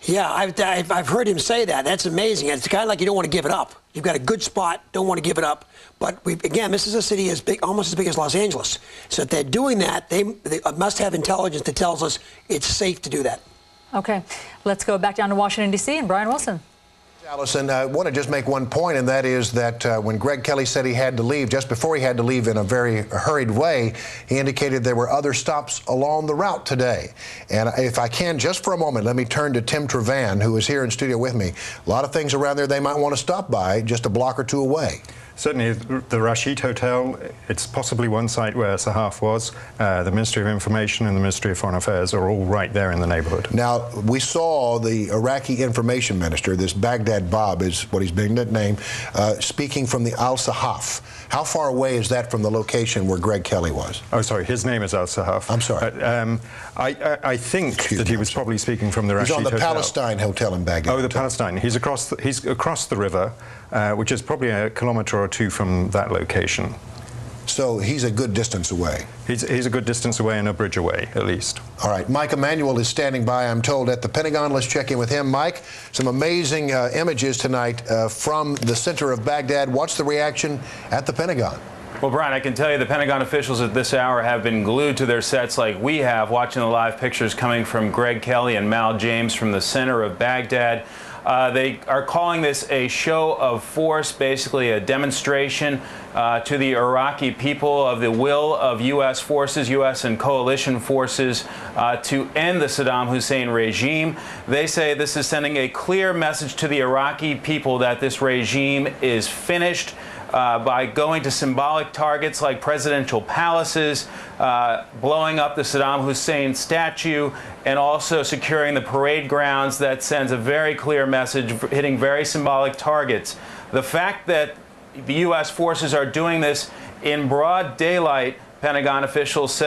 Yeah, I've heard him say that. That's amazing. It's kind of like you don't want to give it up. You've got a good spot, don't want to give it up. But again, this is a city as big, almost as big as Los Angeles. So if they're doing that, they must have intelligence that tells us it's safe to do that. Okay, let's go back down to Washington, D.C. and Brian Wilson. Allison, I want to just make one point, and that is that when Greg Kelly said he had to leave, just before he had to leave in a very hurried way, he indicated there were other stops along the route today. And if I can, just for a moment, let me turn to Tim Trevan, who is here in studio with me. A lot of things around there they might want to stop by just a block or two away. Certainly, the Rashid Hotel, it's possibly one site where Sahaf was. The Ministry of Information and the Ministry of Foreign Affairs are all right there in the neighborhood. Now, we saw the Iraqi information minister, this Baghdad Bob is what he's been named, speaking from the Al Sahaf. How far away is that from the location where Greg Kelly was? Oh, sorry, his name is Al Sahaf. I'm sorry. I think that he was probably speaking from the Rashid Hotel. He's on the Palestine Hotel in Baghdad. Oh, the Palestine. He's across the river, which is probably a kilometer or two from that location. So he's a good distance away. He's a good distance away and a bridge away, at least. All right. Mike Emanuel is standing by, I'm told, at the Pentagon. Let's check in with him. Mike, some amazing images tonight from the center of Baghdad. What's the reaction at the Pentagon? Well, Brian, I can tell you the Pentagon officials at this hour have been glued to their sets like we have, watching the live pictures coming from Greg Kelly and Mal James from the center of Baghdad. They are calling this a show of force, basically a demonstration to the Iraqi people of the will of U.S. forces, U.S. and coalition forces, to end the Saddam Hussein regime. They say this is sending a clear message to the Iraqi people that this regime is finished. By going to symbolic targets like presidential palaces, blowing up the Saddam Hussein statue, and also securing the parade grounds. That sends a very clear message, hitting very symbolic targets. The fact that the U.S. forces are doing this in broad daylight, Pentagon officials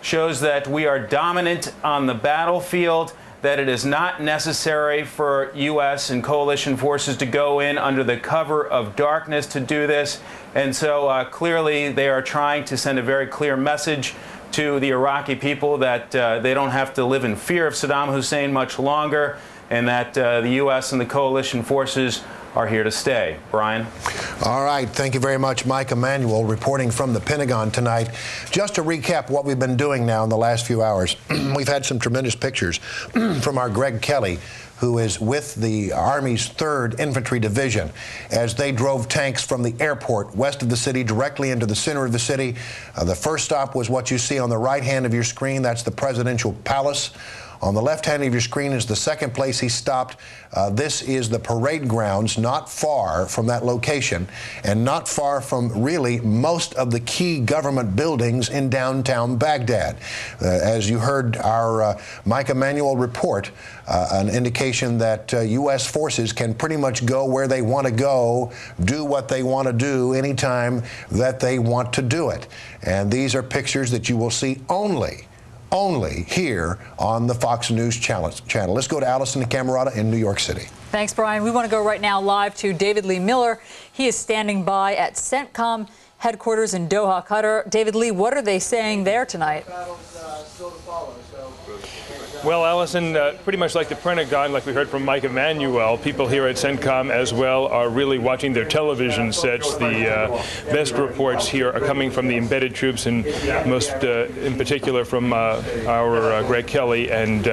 shows that we are dominant on the battlefield, that it is not necessary for U.S. and coalition forces to go in under the cover of darkness to do this. And so clearly they are trying to send a very clear message to the Iraqi people that they don't have to live in fear of Saddam Hussein much longer, and that the U.S. and the coalition forces are here to stay. Brian? All right. Thank you very much, Mike Emanuel, reporting from the Pentagon tonight. Just to recap what we've been doing now in the last few hours, we've had some tremendous pictures from our Greg Kelly, who is with the Army's 3rd Infantry Division, as they drove tanks from the airport west of the city directly into the center of the city. The first stop was what you see on the right hand of your screen. That's the Presidential Palace. On the left hand of your screen is the second place he stopped. This is the parade grounds, not far from that location, and not far from really most of the key government buildings in downtown Baghdad. As you heard our Mike Emanuel report, an indication that U.S. forces can pretty much go where they want to go, do what they want to do anytime that they want to do it. And these are pictures that you will see only here on the Fox News channel. Let's go to Allison Camerata in New York City. Thanks, Brian. We want to go right now live to David Lee Miller. He is standing by at CENTCOM headquarters in Doha, Qatar. David Lee, what are they saying there tonight? Well, Allison, pretty much like the Pentagon, like we heard from Mike Emanuel, people here at CENTCOM as well are really watching their television sets. The best reports here are coming from the embedded troops, and most in particular from our Greg Kelly and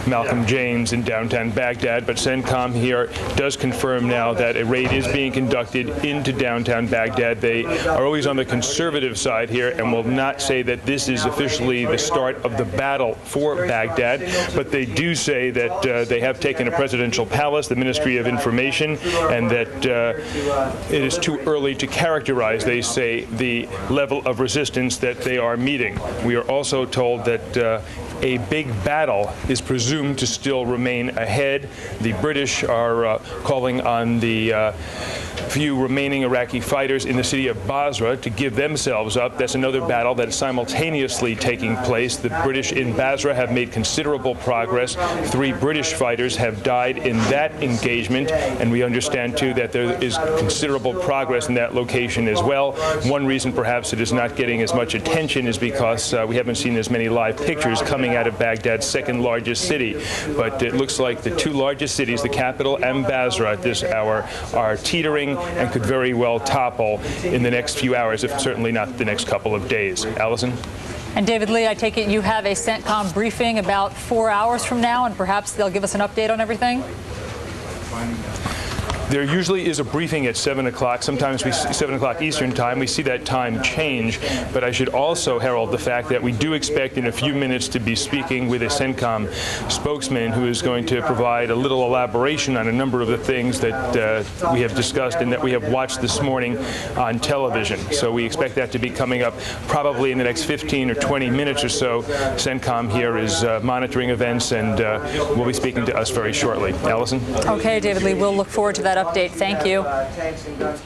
Malcolm James in downtown Baghdad. But CENTCOM here does confirm now that a raid is being conducted into downtown Baghdad. They are always on the conservative side here and will not say that this is officially the start start of the battle for Baghdad, but they do say that they have taken a presidential palace, the Ministry of Information, and that it is too early to characterize, they say, the level of resistance that they are meeting. We are also told that a big battle is presumed to still remain ahead. The British are calling on the few remaining Iraqi fighters in the city of Basra to give themselves up. That's another battle that is simultaneously taking place. The British in Basra have made considerable progress. 3 British fighters have died in that engagement, and we understand too that there is considerable progress in that location as well. One reason perhaps it is not getting as much attention is because we haven't seen as many live pictures coming out of Baghdad's second largest city. But it looks like the 2 largest cities, the capital and Basra at this hour, are teetering and could very well topple in the next few hours, if certainly not the next couple of days. Allison? And David Lee, I take it you have a CENTCOM briefing about 4 hours from now, and perhaps they'll give us an update on everything? There usually is a briefing at 7 o'clock. Sometimes 7 o'clock Eastern time. We see that time change. But I should also herald the fact that we do expect in a few minutes to be speaking with a CENTCOM spokesman who is going to provide a little elaboration on a number of the things that we have discussed and that we have watched this morning on television. So we expect that to be coming up probably in the next 15 or 20 minutes or so. CENTCOM here is monitoring events and will be speaking to us very shortly. Allison? Okay, David Lee, we'll look forward to that update. Thank you.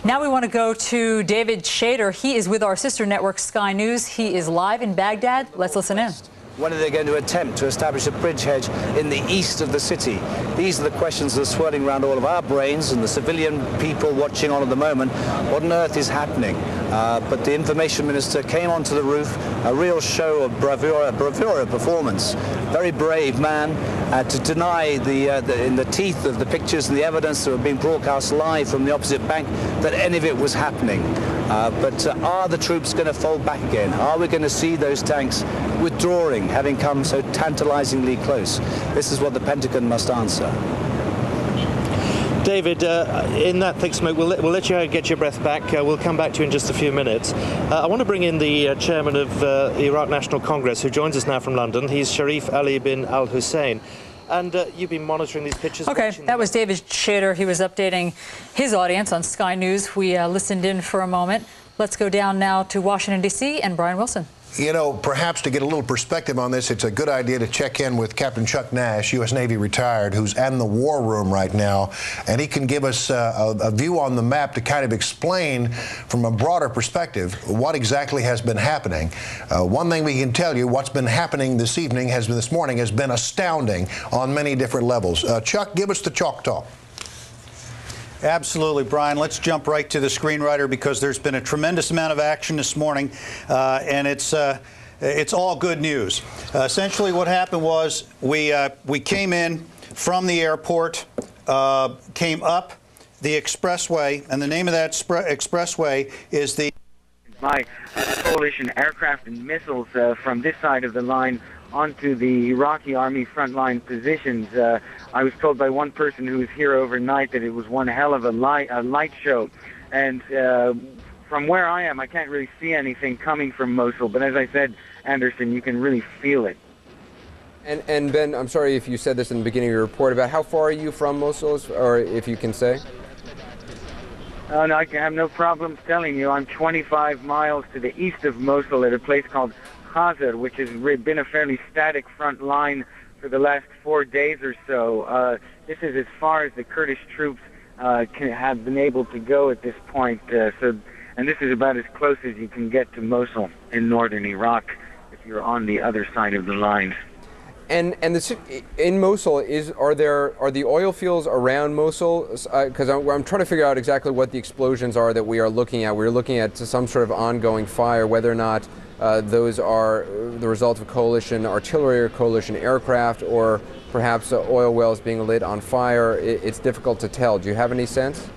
Now we want to go to David Shader. He is with our sister network, Sky News. He is live in Baghdad. Let's listen in. When are they going to attempt to establish a bridgehead in the east of the city? These are the questions that are swirling around all of our brains and the civilian people watching on at the moment. What on earth is happening? But the information minister came onto the roof, a real show of bravura performance. Very brave man to deny in the teeth of the pictures and the evidence that were being broadcast live from the opposite bank that any of it was happening. But are the troops going to fold back again? Are we going to see those tanks withdrawing, having come so tantalizingly close? This is what the Pentagon must answer. David, in that thick smoke, we'll let you get your breath back. We'll come back to you in just a few minutes. I want to bring in the chairman of the Iraq National Congress, who joins us now from London. He's Sharif Ali bin Al Hussein. And you've been monitoring these pictures. Okay, that was David Shader. He was updating his audience on Sky News. We listened in for a moment. Let's go down now to Washington, D.C. and Brian Wilson. You know, perhaps to get a little perspective on this, it's a good idea to check in with Captain Chuck Nash, U.S. Navy retired, who's in the war room right now, and he can give us a view on the map to kind of explain from a broader perspective what exactly has been happening. One thing we can tell you, what's been happening this morning has been astounding on many different levels. Chuck, give us the chalk talk. Absolutely, Brian. Let's jump right to the screenwriter because there's been a tremendous amount of action this morning, and it's all good news. Essentially, what happened was we came in from the airport, came up the expressway, and the name of that expressway is the by coalition aircraft and missiles from this side of the line onto the Iraqi army frontline positions. I was told by one person who was here overnight that it was one hell of a light show. And from where I am, I can't really see anything coming from Mosul. But as I said, Anderson, you can really feel it. And Ben, I'm sorry if you said this in the beginning of your report, about how far are you from Mosul, or if you can say? Oh, no, I have no problems telling you. I'm 25 miles to the east of Mosul at a place called Khazar, which has been a fairly static front line for the last 4 days or so. This is as far as the Kurdish troops have been able to go at this point. And this is about as close as you can get to Mosul in northern Iraq if you're on the other side of the lines. And in Mosul, are the oil fields around Mosul? Because I'm trying to figure out exactly what the explosions are that we are looking at. We're looking at some sort of ongoing fire, whether or not those are the result of coalition artillery or coalition aircraft, or perhaps oil wells being lit on fire. It's difficult to tell. Do you have any sense?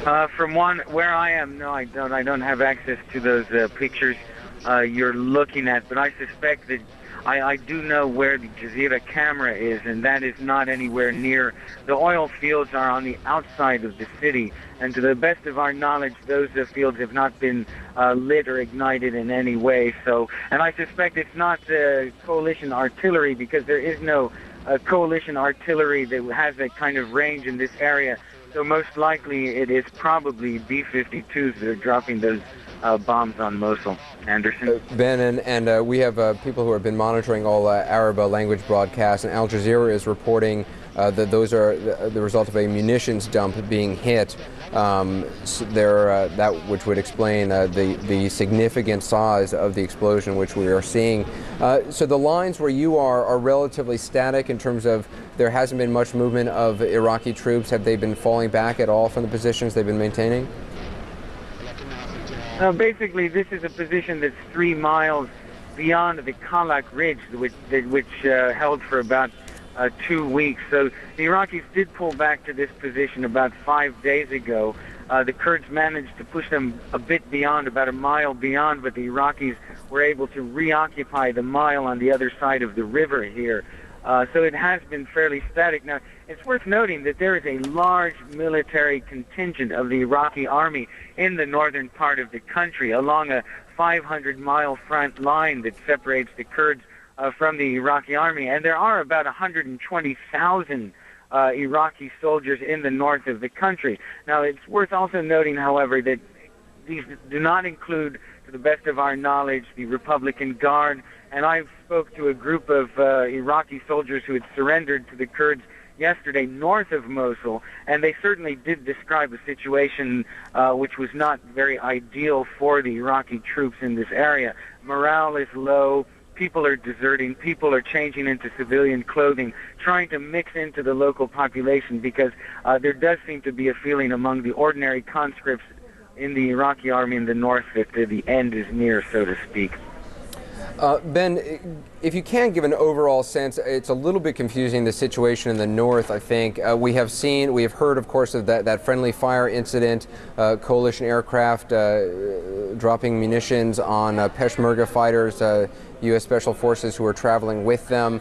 From where I am, no, I don't. I don't have access to those pictures. you're looking at. But I suspect that I do know where the Jazeera camera is, and that is not anywhere near. The oil fields are on the outside of the city, and to the best of our knowledge, those fields have not been lit or ignited in any way. So, and I suspect it's not coalition artillery, because there is no coalition artillery that has that kind of range in this area. So most likely it is probably B-52s that are dropping those bombs on Mosul. Anderson? Ben, and we have people who have been monitoring all Arab language broadcasts, and Al Jazeera is reporting that those are the result of a munitions dump being hit. That which would explain the significant size of the explosion which we are seeing. So the lines where you are relatively static in terms of there hasn't been much movement of Iraqi troops. Have they been falling back at all from the positions they've been maintaining? Basically, this is a position that's 3 miles beyond the Kalak Ridge, which held for about 2 weeks. So the Iraqis did pull back to this position about 5 days ago. The Kurds managed to push them a bit beyond, about a mile beyond, but the Iraqis were able to reoccupy the mile on the other side of the river here. So it has been fairly static. Now, it's worth noting that there is a large military contingent of the Iraqi army in the northern part of the country along a 500-mile front line that separates the Kurds from the Iraqi army. And there are about 120,000 Iraqi soldiers in the north of the country. Now, it's worth also noting, however, that these do not include, to the best of our knowledge, the Republican Guard. And I spoke to a group of Iraqi soldiers who had surrendered to the Kurds yesterday north of Mosul, and they certainly did describe a situation which was not very ideal for the Iraqi troops in this area. Morale is low. People are deserting. People are changing into civilian clothing, trying to mix into the local population, because there does seem to be a feeling among the ordinary conscripts in the Iraqi army in the north that the end is near, so to speak. Ben, if you can give an overall sense, it's a little bit confusing, the situation in the north, I think. We have heard, of course, of that friendly fire incident, coalition aircraft dropping munitions on Peshmerga fighters, U.S. Special Forces who are traveling with them.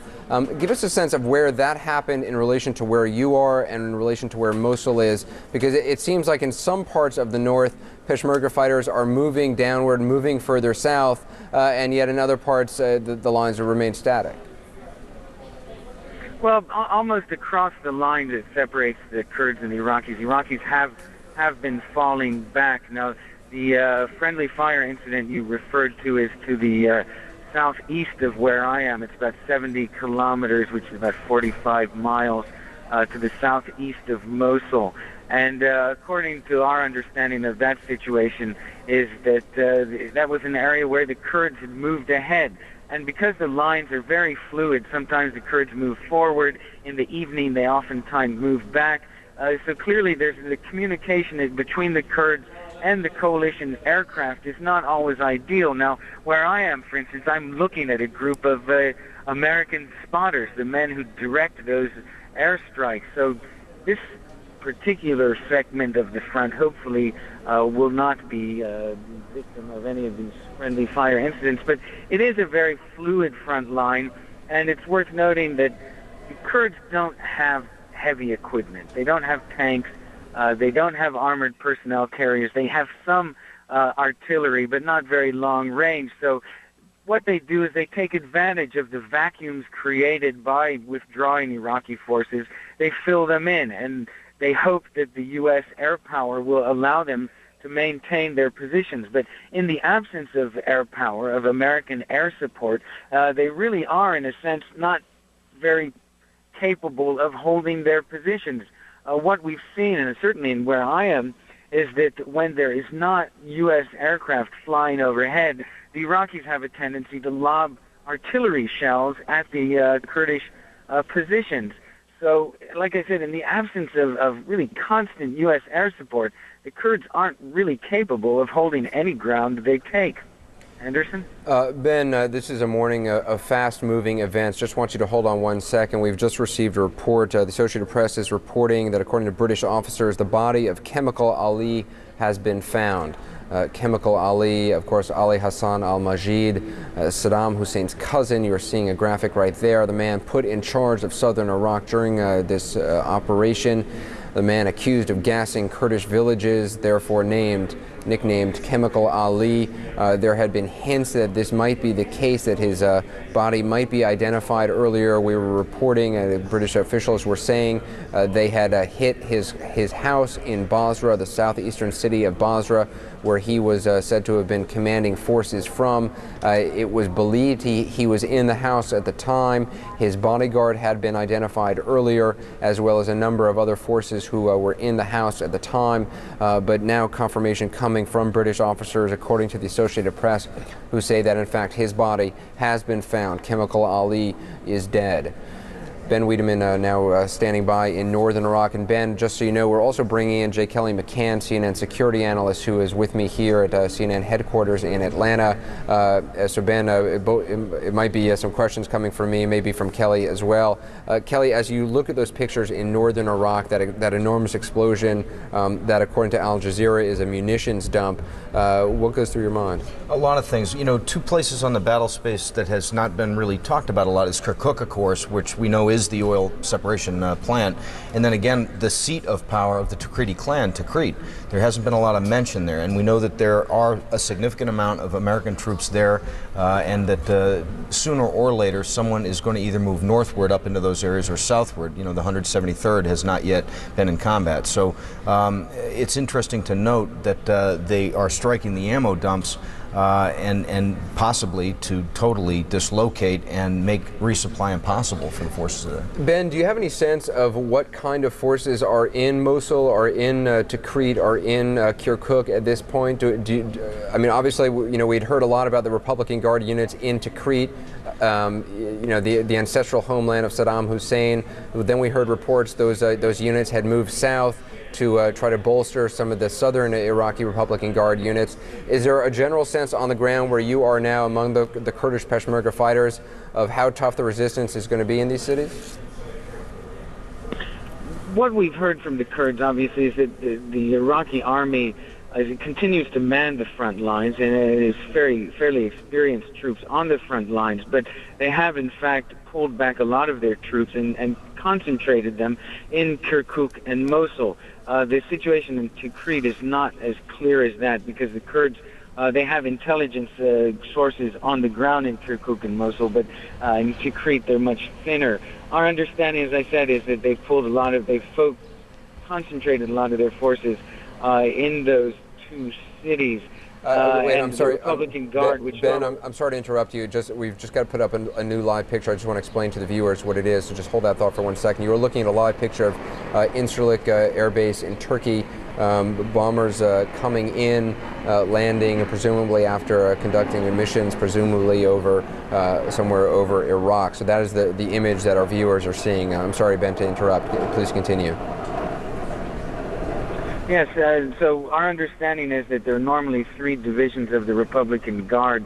Give us a sense of where that happened in relation to where you are and in relation to where Mosul is, because it seems like in some parts of the north, Peshmerga fighters are moving downward, moving further south, and yet in other parts the lines remain static. Well, almost across the line that separates the Kurds and the Iraqis have been falling back. Now, the friendly fire incident you referred to is to the southeast of where I am. It's about 70 kilometers, which is about 45 miles to the southeast of Mosul. And according to our understanding of that situation is that that was an area where the Kurds had moved ahead. And because the lines are very fluid, sometimes the Kurds move forward. In the evening, they oftentimes move back. So clearly there's the communication between the Kurds and the coalition aircraft is not always ideal. Now, where I am, for instance, I'm looking at a group of American spotters, the men who direct those airstrikes. So this particular segment of the front hopefully will not be victim of any of these friendly fire incidents. But it is a very fluid front line, and it's worth noting that the Kurds don't have heavy equipment. They don't have tanks. They don't have armored personnel carriers. They have some artillery, but not very long range. So what they do is they take advantage of the vacuums created by withdrawing Iraqi forces. They fill them in, and they hope that the U.S. air power will allow them to maintain their positions. But in the absence of air power, of American air support, they really are, in a sense, not very capable of holding their positions. What we've seen, and certainly in where I am, is that when there is not U.S. aircraft flying overhead, the Iraqis have a tendency to lob artillery shells at the Kurdish positions. So, like I said, in the absence of really constant U.S. air support, the Kurds aren't really capable of holding any ground they take. Anderson? Ben, this is a morning of fast-moving events. Just want you to hold on 1 second. We've just received a report. The Associated Press is reporting that, according to British officers, the body of Chemical Ali has been found. Chemical Ali, of course, Ali Hassan al-Majid, Saddam Hussein's cousin. You're seeing a graphic right there. The man put in charge of southern Iraq during this operation. The man accused of gassing Kurdish villages, therefore nicknamed Chemical Ali. There had been hints that this might be the case, that his body might be identified earlier. We were reporting, British officials were saying they had hit his house in Basra, the southeastern city of Basra, where he was said to have been commanding forces from. It was believed he was in the house at the time. His bodyguard had been identified earlier, as well as a number of other forces who were in the house at the time. But now confirmation coming from British officers, according to the Associated Press, who say that in fact his body has been found. Chemical Ali is dead. Ben Wiedemann now standing by in northern Iraq. And Ben, just so you know, we're also bringing in J. Kelly McCann, CNN security analyst, who is with me here at CNN headquarters in Atlanta. So Ben, it might be some questions coming from me, maybe from Kelly as well. Kelly, as you look at those pictures in northern Iraq, that enormous explosion that, according to Al Jazeera, is a munitions dump, what goes through your mind? A lot of things. You know, two places on the battle space that has not been really talked about a lot is Kirkuk, of course, which we know is the oil separation plant, and then again the seat of power of the Tikriti clan, Tikrit. There hasn't been a lot of mention there, and we know that there are a significant amount of American troops there, and that sooner or later someone is going to either move northward up into those areas or southward. You know, the 173rd has not yet been in combat, so it's interesting to note that they are striking the ammo dumps and possibly to totally dislocate and make resupply impossible for the forces there. Ben, do you have any sense of what kind of forces are in Mosul, are in Tikrit, are in Kirkuk at this point? I mean, obviously, you know, we'd heard a lot about the Republican Guard units in Tikrit, you know, the ancestral homeland of Saddam Hussein. Then we heard reports those units had moved south to try to bolster some of the southern Iraqi Republican Guard units. Is there a general sense on the ground where you are now among the Kurdish Peshmerga fighters of how tough the resistance is going to be in these cities? What we've heard from the Kurds, obviously, is that the Iraqi army continues to man the front lines, and it is fairly experienced troops on the front lines, but they have, in fact, pulled back a lot of their troops and concentrated them in Kirkuk and Mosul. The situation in Tikrit is not as clear as that, because the Kurds, they have intelligence sources on the ground in Kirkuk and Mosul, but in Tikrit they're much thinner. Our understanding, as I said, is that they've concentrated a lot of their forces in those two cities. Wait, I'm sorry. Republican Guard, Ben, I'm sorry to interrupt you. We've just got to put up a new live picture. I just want to explain to the viewers what it is, so just hold that thought for 1 second. You were looking at a live picture of Incirlik Air Base in Turkey. Bombers coming in, landing, presumably after conducting missions, presumably over somewhere over Iraq. So that is the image that our viewers are seeing. I'm sorry, Ben, to interrupt. Please continue. Yes, so our understanding is that there are normally 3 divisions of the Republican Guard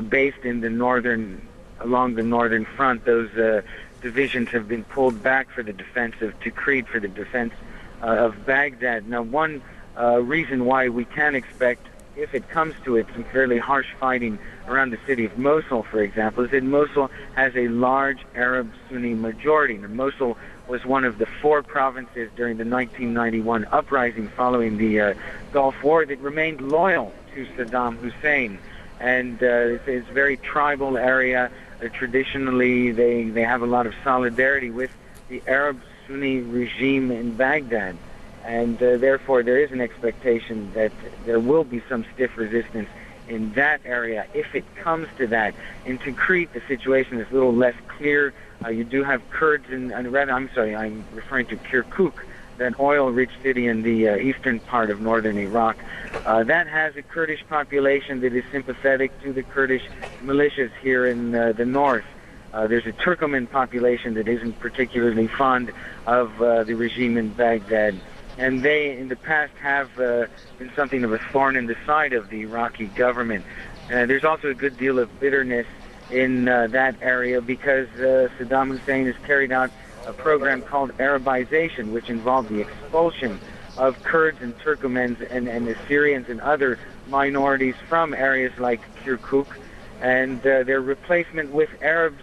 based in along the northern front. Those divisions have been pulled back for the defense of Tikrit, for the defense of Baghdad. Now, one reason why we can expect, if it comes to it, some fairly harsh fighting around the city of Mosul, for example, is that Mosul has a large Arab Sunni majority. Now, Mosul was one of the 4 provinces during the 1991 uprising following the Gulf War that remained loyal to Saddam Hussein. And it's a very tribal area. Traditionally, they have a lot of solidarity with the Arab Sunni regime in Baghdad. And therefore, there is an expectation that there will be some stiff resistance in that area if it comes to that. In Tikrit, the situation is a little less clear. You do have Kurds I'm referring to Kirkuk, that oil-rich city in the eastern part of northern Iraq. That has a Kurdish population that is sympathetic to the Kurdish militias here in the north. There's a Turkoman population that isn't particularly fond of the regime in Baghdad. And they, in the past, have been something of a thorn in the side of the Iraqi government. There's also a good deal of bitterness in that area because Saddam Hussein has carried out a program called Arabization, which involved the expulsion of Kurds and Turkomans and Assyrians and other minorities from areas like Kirkuk, and their replacement with Arab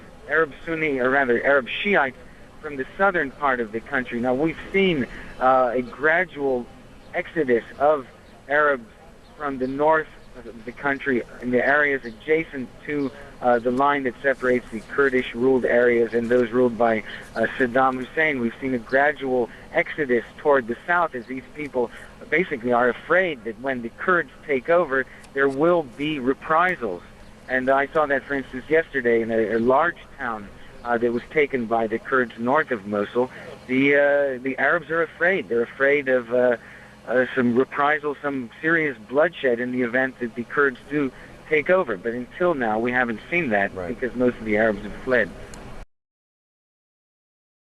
Sunni, or rather Arab Shiites from the southern part of the country. Now, we've seen a gradual exodus of Arabs from the north of the country in the areas adjacent to the line that separates the Kurdish-ruled areas and those ruled by Saddam Hussein. We've seen a gradual exodus toward the south as these people basically are afraid that when the Kurds take over, there will be reprisals. And I saw that, for instance, yesterday in a large town that was taken by the Kurds north of Mosul. The Arabs are afraid. They're afraid of some reprisal, some serious bloodshed in the event that the Kurds do take over. But until now, we haven't seen that because most of the Arabs have fled.